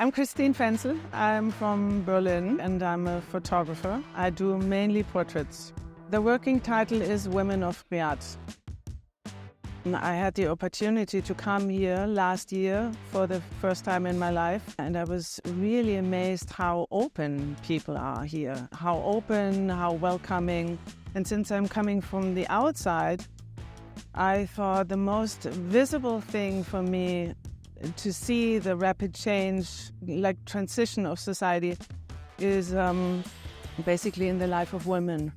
I'm Kresteen Fenzl. I'm from Berlin and I'm a photographer. I do mainly portraits. The working title is Women of Riyadh. I had the opportunity to come here last year for the first time in my life, and I was really amazed how open people are here, how open, how welcoming. And since I'm coming from the outside, I thought the most visible thing for me to see the rapid change, like transition of society, is basically in the life of women,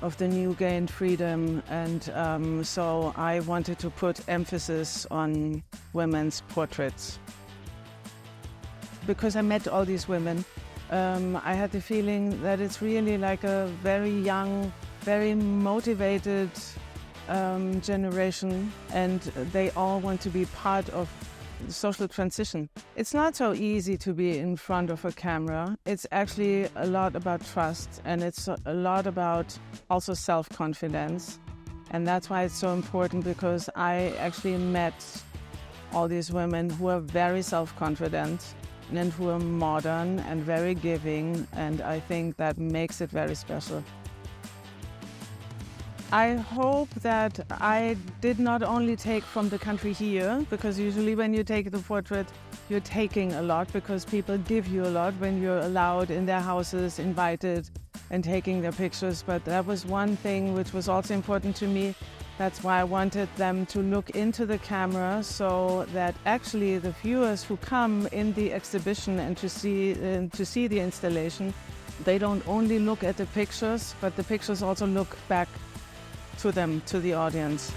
of the new gained freedom. And so I wanted to put emphasis on women's portraits. Because I met all these women, I had the feeling that it's really like a very young, very motivated generation, and they all want to be part of social transition. It's not so easy to be in front of a camera. It's actually a lot about trust, and it's a lot about also self-confidence. And that's why it's so important, because I actually met all these women who are very self-confident and who are modern and very giving, and I think that makes it very special. I hope that I did not only take from the country here, because usually when you take the portrait, you're taking a lot because people give you a lot when you're allowed in their houses, invited, and taking their pictures. But that was one thing which was also important to me. That's why I wanted them to look into the camera, so that actually the viewers who come in the exhibition and to see the installation, they don't only look at the pictures, but the pictures also look back to them, to the audience.